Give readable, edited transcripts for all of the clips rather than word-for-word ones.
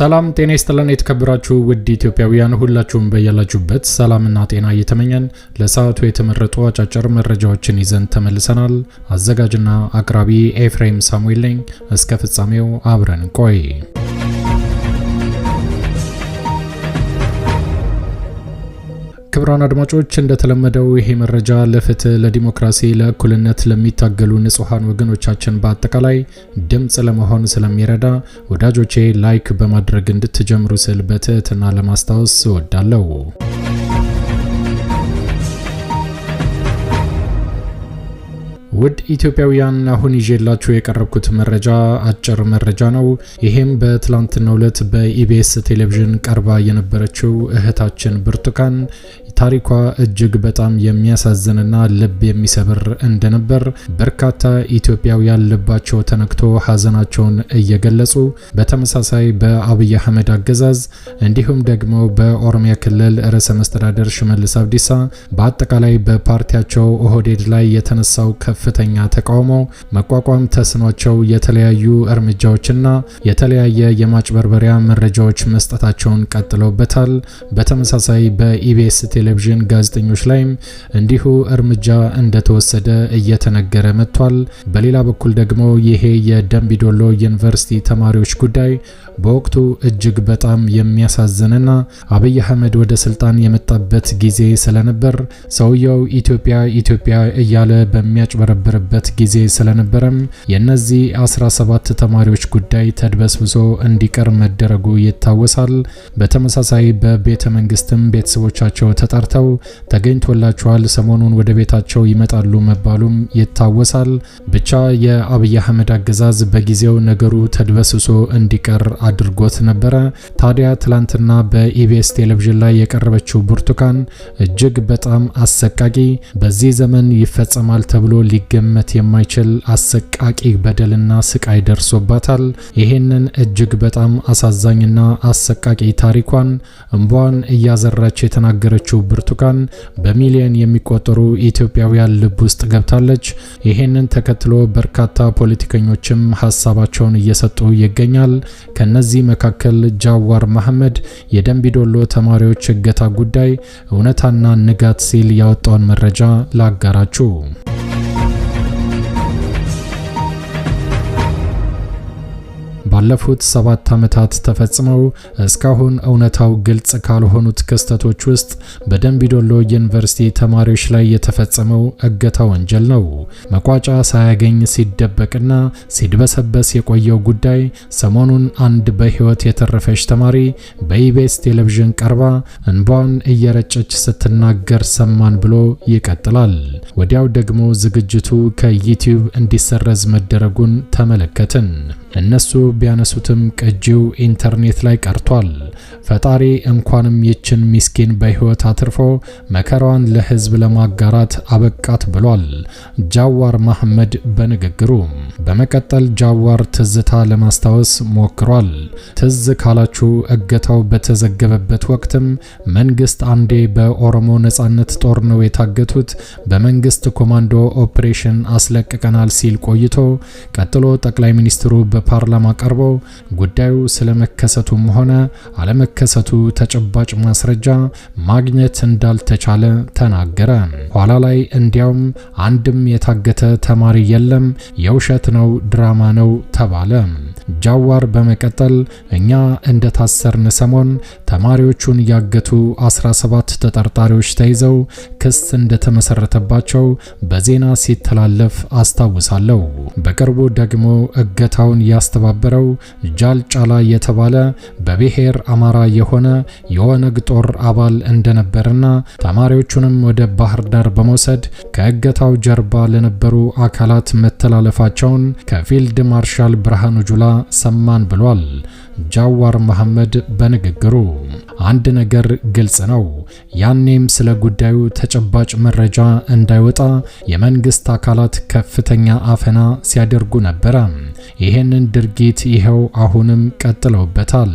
ሰላም ጤና ይስጥልን የተከበራችሁ ውድ ኢትዮጵያውያን ሁላችሁም በያላችሁበት ሰላምና ጤና እየተመኘን ለሰዓቱ የተመረጡ አጫጭር መረጃዎችን ይዘን ተመልሰናል። አዘጋጅና አቅራቢ ኤፍሬም ሳሙኤል ነኝ። እስከ ፍጻሜው አብረን ቆይ። ክቡራን አድማጮች እንደተለመደው ይሄ መረጃ ለፍትህ፣ ለዲሞክራሲ፣ ለእኩልነት ለሚታገሉ ንጹሃን ወገኖቻችን በአጠቃላይ ድምጽ ለመሆን ስለሚረዳ ወዳጆቼ ላይክ በማድረግ እንድትጀምሩ ስል በትህትና ለማስታወስ እወዳለሁ። ውድ ኢትዮጵያውያን አሁን ይዤላችሁ የቀረብኩት መረጃ አጭር መረጃ ነው። ይሄም በትላንትናው ዕለት በኢቢኤስ ቴሌቪዥን ቀርባ የነበረችው እህታችን ብርቱካን ታሪኳ እጅግ በጣም የሚያሳዝንና ልብ የሚሰብር እንደነበር በርካታ ኢትዮጵያውያን ልባቸው ተነክቶ ሀዘናቸውን እየገለጹ በተመሳሳይ በአብይ አህመድ አገዛዝ እንዲሁም ደግሞ በኦሮሚያ ክልል ርዕሰ መስተዳደር ሽመልስ አብዲሳ በአጠቃላይ በፓርቲያቸው ኦህዴድ ላይ የተነሳው ከፍተኛ ተቃውሞ መቋቋም ተስኗቸው የተለያዩ እርምጃዎችና የተለያየ የማጭበርበሪያ መረጃዎች መስጠታቸውን ቀጥለውበታል። በተመሳሳይ በኢቢኤስ ቴሌቪዥን ጋዜጠኞች ላይም እንዲሁ እርምጃ እንደተወሰደ እየተነገረ መጥቷል። በሌላ በኩል ደግሞ ይሄ የደምቢዶሎ ዩኒቨርሲቲ ተማሪዎች ጉዳይ በወቅቱ እጅግ በጣም የሚያሳዝንና አብይ አህመድ ወደ ስልጣን የመጣበት ጊዜ ስለነበር ሰውየው ኢትዮጵያ እያለ በሚያጭበረብርበት ጊዜ ስለነበረም የነዚህ 17 ተማሪዎች ጉዳይ ተድበስብሶ እንዲቀር መደረጉ ይታወሳል። በተመሳሳይ በቤተ መንግስትም ቤተሰቦቻቸው ተጠርተው ተገኝቶላቸዋል፣ ሰሞኑን ወደ ቤታቸው ይመጣሉ መባሉም ይታወሳል። ብቻ የአብይ አህመድ አገዛዝ በጊዜው ነገሩ ተድበስብሶ እንዲቀር አድርጎት ነበረ። ታዲያ ትላንትና በኢቢኤስ ቴሌቪዥን ላይ የቀረበችው ብርቱካን እጅግ በጣም አሰቃቂ፣ በዚህ ዘመን ይፈጸማል ተብሎ ሊገመት የማይችል አሰቃቂ በደልና ስቃይ ደርሶባታል። ይሄንን እጅግ በጣም አሳዛኝና አሰቃቂ ታሪኳን እንቧን እያዘራች የተናገረችው ብርቱካን በሚሊዮን የሚቆጠሩ ኢትዮጵያውያን ልብ ውስጥ ገብታለች። ይሄንን ተከትሎ በርካታ ፖለቲከኞችም ሀሳባቸውን እየሰጡ ይገኛል። ከነዚህ መካከል ጃዋር መሐመድ የደምቢዶሎ ተማሪዎች እገታ ጉዳይ እውነታና ንጋት ሲል ያወጣውን መረጃ ላጋራችሁ። ባለፉት 7 ዓመታት ተፈጽመው እስካሁን እውነታው ግልጽ ካልሆኑት ክስተቶች ውስጥ በደምቢዶሎ ዩኒቨርሲቲ ተማሪዎች ላይ የተፈጸመው እገታ ወንጀል ነው። መቋጫ ሳያገኝ ሲደበቅና ሲድበሰበስ የቆየው ጉዳይ ሰሞኑን አንድ በህይወት የተረፈች ተማሪ በኢቢኤስ ቴሌቪዥን ቀርባ እንባን እየረጨች ስትናገር ሰማን ብሎ ይቀጥላል። ወዲያው ደግሞ ዝግጅቱ ከዩቲዩብ እንዲሰረዝ መደረጉን ተመለከትን። እነሱ ቢያነሱትም ቅጂው ኢንተርኔት ላይ ቀርቷል። ፈጣሪ እንኳንም ይችን ሚስኪን በህይወት አትርፎ መከራዋን ለህዝብ ለማጋራት አበቃት ብሏል ጃዋር መሐመድ በንግግሩ። በመቀጠል ጃዋር ትዝታ ለማስታወስ ሞክሯል። ትዝ ካላችሁ እገታው በተዘገበበት ወቅትም መንግስት አንዴ በኦሮሞ ነጻነት ጦር ነው የታገቱት፣ በመንግስት ኮማንዶ ኦፕሬሽን አስለቅቀናል ሲል ቆይቶ ቀጥሎ ጠቅላይ ሚኒስትሩ በፓርላማ ቀርበው ጉዳዩ ስለመከሰቱም ሆነ አለመከሰቱ ተጨባጭ ማስረጃ ማግኘት እንዳልተቻለ ተናገረ። ኋላ ላይ እንዲያውም አንድም የታገተ ተማሪ የለም፣ የውሸት ነው፣ ድራማ ነው ተባለ። ጃዋር በመቀጠል እኛ እንደታሰርን ሰሞን ተማሪዎቹን ያገቱ 17 ተጠርጣሪዎች ተይዘው ክስ እንደተመሰረተባቸው በዜና ሲተላለፍ አስታውሳለሁ። በቅርቡ ደግሞ እገታውን ያስተባበረው ጃልጫላ የተባለ በብሔር አማራ የሆነ የኦነግ ጦር አባል እንደነበርና ተማሪዎቹንም ወደ ባህር ዳር በመውሰድ ከእገታው ጀርባ ለነበሩ አካላት መተላለፋቸውን ከፊልድ ማርሻል ብርሃኑ ጁላ ሰማን ብሏል ጃዋር መሐመድ በንግግሩ። አንድ ነገር ግልጽ ነው። ያኔም ስለ ጉዳዩ ተጨባጭ መረጃ እንዳይወጣ የመንግስት አካላት ከፍተኛ አፈና ሲያደርጉ ነበር። ይሄንን ድርጊት ይሄው አሁንም ቀጥለውበታል።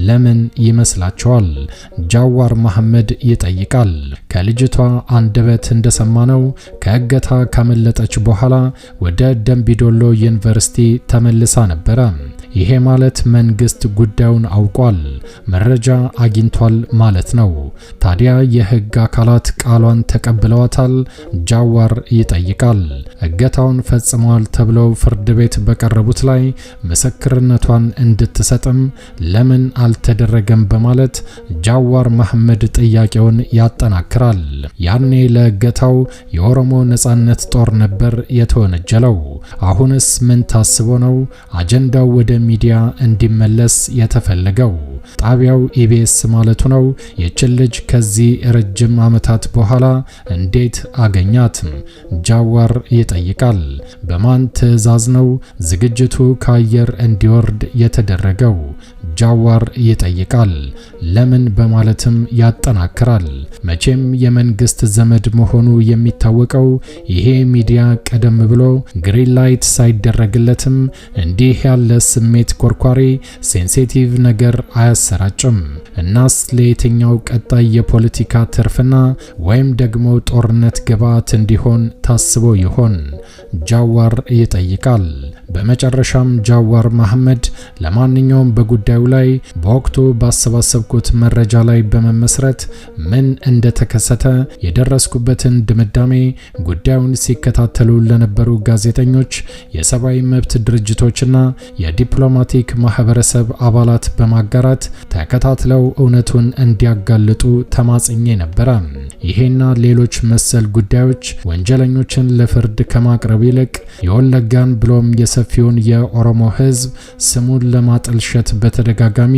ለምን ይመስላችኋል? ጃዋር መሐመድ ይጠይቃል። ከልጅቷ አንደበት እንደሰማነው ከእገታ ካመለጠች በኋላ ወደ ደምቢዶሎ ዩኒቨርሲቲ ተመልሳ ነበር። ይሄ ማለት መንግስት ጉዳዩን አውቋል፣ መረጃ አግኝቷል ማለት ነው። ታዲያ የህግ አካላት ቃሏን ተቀብለዋታል? ጃዋር ይጠይቃል። እገታውን ፈጽመዋል ተብለው ፍርድ ቤት በቀረቡት ላይ ምስክርነቷን እንድትሰጥም ለምን አልተደረገም በማለት ጃዋር መሐመድ ጥያቄውን ያጠናክራል። ያኔ ለእገታው የኦሮሞ ነጻነት ጦር ነበር የተወነጀለው። አሁንስ ምን ታስቦ ነው አጀንዳው ወደ ሚዲያ እንዲመለስ የተፈለገው? ጣቢያው ኢቢኤስ ማለቱ ነው። የችን ልጅ ከዚህ ረጅም ዓመታት በኋላ እንዴት አገኛት? ጃዋር ይጠይቃል። በማን ትዕዛዝ ነው ዝግጅቱ ከአየር እንዲወርድ የተደረገው? ጃዋር ይጠይቃል። ለምን በማለትም ያጠናክራል። መቼም የመንግስት ዘመድ መሆኑ የሚታወቀው ይሄ ሚዲያ ቀደም ብሎ ግሪን ላይት ሳይደረግለትም እንዲህ ያለ ስሜት ኮርኳሪ ሴንሲቲቭ ነገር አያሰራጭም። እናስ ለየትኛው ቀጣይ የፖለቲካ ትርፍና ወይም ደግሞ ጦርነት ግብዓት እንዲሆን ታስቦ ይሆን? ጃዋር ይጠይቃል። በመጨረሻም ጃዋር መሐመድ ለማንኛውም በጉዳዩ ላይ በወቅቱ ባሰባሰብኩት መረጃ ላይ በመመስረት ምን እንደተከሰተ የደረስኩበትን ድምዳሜ ጉዳዩን ሲከታተሉ ለነበሩ ጋዜጠኞች፣ የሰብአዊ መብት ድርጅቶችና የዲፕሎማቲክ ማህበረሰብ አባላት በማጋራት ተከታትለው እውነቱን እንዲያጋልጡ ተማጽኜ ነበረ። ይሄና ሌሎች መሰል ጉዳዮች ወንጀለኞችን ለፍርድ ከማቅረብ ይልቅ የወለጋን ብሎም የሰፊውን የኦሮሞ ህዝብ ስሙን ለማጠልሸት በተደጋጋሚ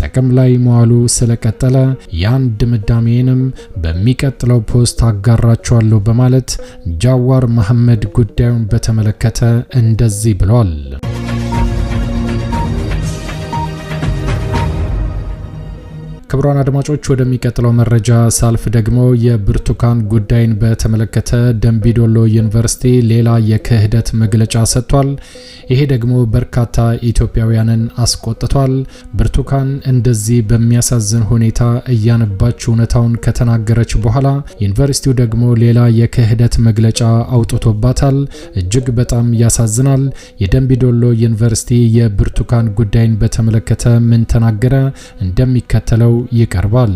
ጥቅም ላይ መዋሉ ስለቀጠለ ያን ድምዳሜንም በሚቀጥለው ፖስት አጋራቸዋለሁ በማለት ጃዋር መሐመድ ጉዳዩን በተመለከተ እንደዚህ ብሏል። ክቡራን አድማጮች ወደሚቀጥለው መረጃ ሳልፍ ደግሞ የብርቱካን ጉዳይን በተመለከተ ደምቢዶሎ ዩኒቨርሲቲ ሌላ የክህደት መግለጫ ሰጥቷል። ይሄ ደግሞ በርካታ ኢትዮጵያውያንን አስቆጥቷል። ብርቱካን እንደዚህ በሚያሳዝን ሁኔታ እያነባች እውነታውን ከተናገረች በኋላ ዩኒቨርሲቲው ደግሞ ሌላ የክህደት መግለጫ አውጥቶባታል። እጅግ በጣም ያሳዝናል። የደምቢዶሎ ዩኒቨርሲቲ የብርቱካን ጉዳይን በተመለከተ ምን ተናገረ? እንደሚከተለው ይቀርባል።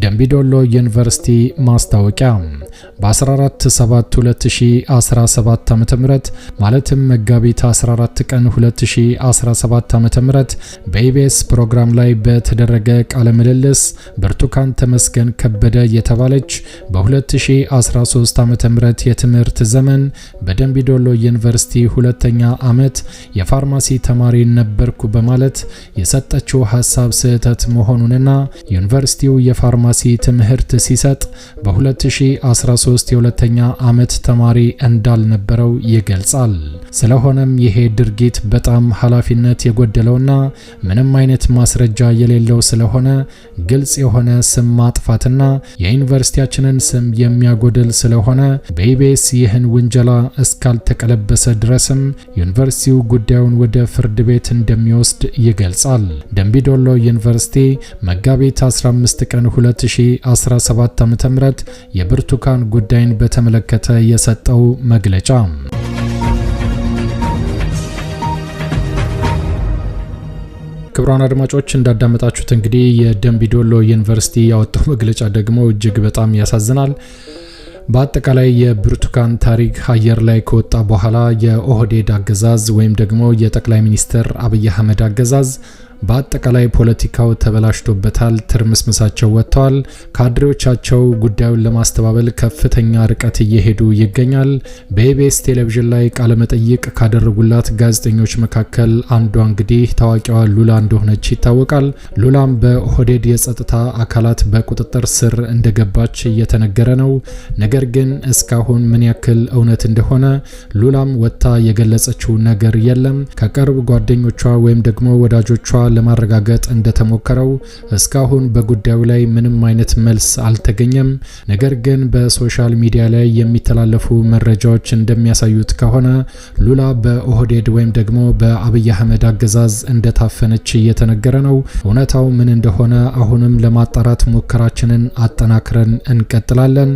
ደምቢዶሎ ዩኒቨርሲቲ ማስታወቂያ በ14/7/2017 ዓ.ም ማለትም መጋቢት 14 ቀን 2017 ዓ.ም በኢቢኤስ ፕሮግራም ላይ በተደረገ ቃለ ምልልስ ብርቱካን ተመስገን ከበደ የተባለች በ2013 ዓ.ም የትምህርት ዘመን በደምቢዶሎ ዩኒቨርሲቲ ሁለተኛ ዓመት የፋርማሲ ተማሪ ነበርኩ በማለት የሰጠችው ሐሳብ ስህተት መሆኑንና ዩኒቨርሲቲው የፋርማሲ ትምህርት ሲሰጥ በ2013 የሁለተኛ ዓመት ተማሪ እንዳልነበረው ይገልጻል። ስለሆነም ይሄ ድርጊት በጣም ኃላፊነት የጎደለውና ምንም አይነት ማስረጃ የሌለው ስለሆነ ግልጽ የሆነ ስም ማጥፋትና የዩኒቨርሲቲያችንን ስም የሚያጎድል ስለሆነ በኢቢኤስ ይህን ውንጀላ እስካልተቀለበሰ ድረስም ዩኒቨርሲቲው ጉዳዩን ወደ ፍርድ ቤት እንደሚወስድ ይገልጻል። ደምቢዶሎ ዩኒቨርሲቲ መጋቢት 15 ቀን 2017 ዓ.ም የብርቱካን ጉዳይን በተመለከተ የሰጠው መግለጫ ክቡራን አድማጮች እንዳዳመጣችሁት እንግዲህ የደምቢዶሎ ዩኒቨርሲቲ ያወጣው መግለጫ ደግሞ እጅግ በጣም ያሳዝናል። በአጠቃላይ የብርቱካን ታሪክ አየር ላይ ከወጣ በኋላ የኦህዴድ አገዛዝ ወይም ደግሞ የጠቅላይ ሚኒስትር አብይ አህመድ አገዛዝ በአጠቃላይ ፖለቲካው ተበላሽቶበታል። ትርምስምሳቸው ወጥተዋል። ካድሬዎቻቸው ጉዳዩን ለማስተባበል ከፍተኛ ርቀት እየሄዱ ይገኛል። በኢቢኤስ ቴሌቪዥን ላይ ቃለ መጠይቅ ካደረጉላት ጋዜጠኞች መካከል አንዷ እንግዲህ ታዋቂዋ ሉላ እንደሆነች ይታወቃል። ሉላም በኦህዴድ የጸጥታ አካላት በቁጥጥር ስር እንደገባች እየተነገረ ነው። ነገር ግን እስካሁን ምን ያክል እውነት እንደሆነ ሉላም ወጥታ የገለጸችው ነገር የለም። ከቅርብ ጓደኞቿ ወይም ደግሞ ወዳጆቿ ለማረጋገጥ እንደተሞከረው እስካሁን በጉዳዩ ላይ ምንም አይነት መልስ አልተገኘም። ነገር ግን በሶሻል ሚዲያ ላይ የሚተላለፉ መረጃዎች እንደሚያሳዩት ከሆነ ሉላ በኦህዴድ ወይም ደግሞ በአብይ አህመድ አገዛዝ እንደታፈነች እየተነገረ ነው። እውነታው ምን እንደሆነ አሁንም ለማጣራት ሙከራችንን አጠናክረን እንቀጥላለን።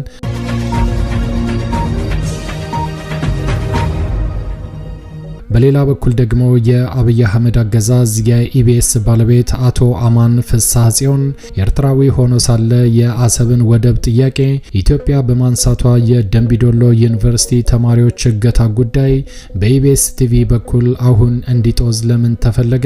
በሌላ በኩል ደግሞ የአብይ አህመድ አገዛዝ የኢቢኤስ ባለቤት አቶ አማን ፍስሐ ጽዮን ኤርትራዊ ሆኖ ሳለ የአሰብን ወደብ ጥያቄ ኢትዮጵያ በማንሳቷ የደምቢዶሎ ዩኒቨርሲቲ ተማሪዎች እገታ ጉዳይ በኢቢኤስ ቲቪ በኩል አሁን እንዲጦዝ ለምን ተፈለገ?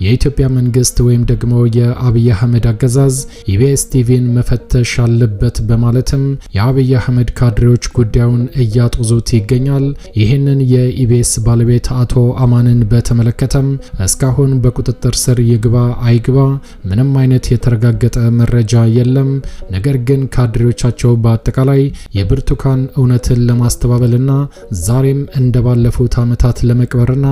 የኢትዮጵያ መንግስት ወይም ደግሞ የአብይ አህመድ አገዛዝ ኢቢኤስ ቲቪን መፈተሽ አለበት በማለትም የአብይ አህመድ ካድሬዎች ጉዳዩን እያጦዙት ይገኛል። ይህንን የኢቢኤስ ባለቤት አቶ አማንን በተመለከተም እስካሁን በቁጥጥር ስር ይግባ አይግባ ምንም አይነት የተረጋገጠ መረጃ የለም። ነገር ግን ካድሬዎቻቸው በአጠቃላይ የብርቱካን እውነትን ለማስተባበልና ዛሬም እንደባለፉት ዓመታት ለመቅበርና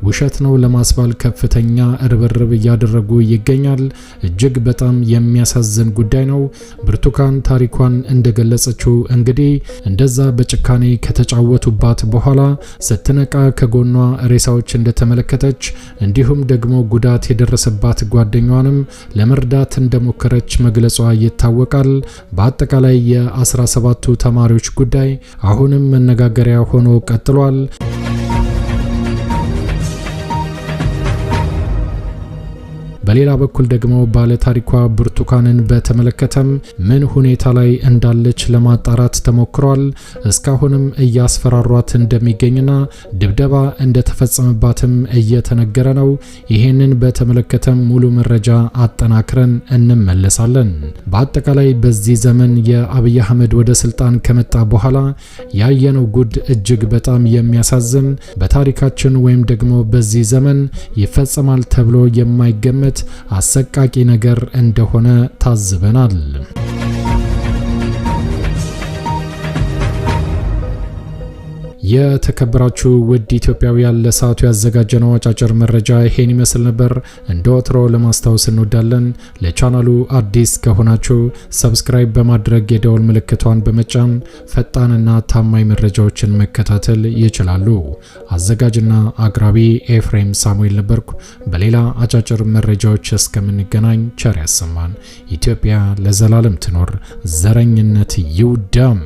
ውሸት ነው ለማስባል ከፍተኛ ርብርብ እያደረጉ ይገኛል። እጅግ በጣም የሚያሳዝን ጉዳይ ነው። ብርቱካን ታሪኳን እንደገለጸችው እንግዲህ እንደዛ በጭካኔ ከተጫወቱባት በኋላ ስትነቃ ከጎኗ ሬሳዎች እንደተመለከተች እንዲሁም ደግሞ ጉዳት የደረሰባት ጓደኛዋንም ለመርዳት እንደሞከረች መግለጿ ይታወቃል። በአጠቃላይ የ17ቱ ተማሪዎች ጉዳይ አሁንም መነጋገሪያ ሆኖ ቀጥሏል። በሌላ በኩል ደግሞ ባለ ታሪኳ ብርቱካንን በተመለከተም ምን ሁኔታ ላይ እንዳለች ለማጣራት ተሞክሯል። እስካሁንም እያስፈራሯት እንደሚገኝና ድብደባ እንደተፈጸመባትም እየተነገረ ነው። ይህንን በተመለከተም ሙሉ መረጃ አጠናክረን እንመለሳለን። በአጠቃላይ በዚህ ዘመን የአብይ አህመድ ወደ ስልጣን ከመጣ በኋላ ያየነው ጉድ እጅግ በጣም የሚያሳዝን በታሪካችን ወይም ደግሞ በዚህ ዘመን ይፈጸማል ተብሎ የማይገመት አሰቃቂ ነገር እንደሆነ ታዝበናል። የተከበራችሁ ውድ ኢትዮጵያውያን ለሰዓቱ ያዘጋጀነው አጫጭር መረጃ ይሄን ይመስል ነበር። እንደ ወትሮ ለማስታወስ እንወዳለን ለቻናሉ አዲስ ከሆናችሁ ሰብስክራይብ በማድረግ የደወል ምልክቷን በመጫን ፈጣንና ታማኝ መረጃዎችን መከታተል ይችላሉ። አዘጋጅና አቅራቢ ኤፍሬም ሳሙኤል ነበርኩ። በሌላ አጫጭር መረጃዎች እስከምንገናኝ ቸር ያሰማን። ኢትዮጵያ ለዘላለም ትኖር። ዘረኝነት ይውደም።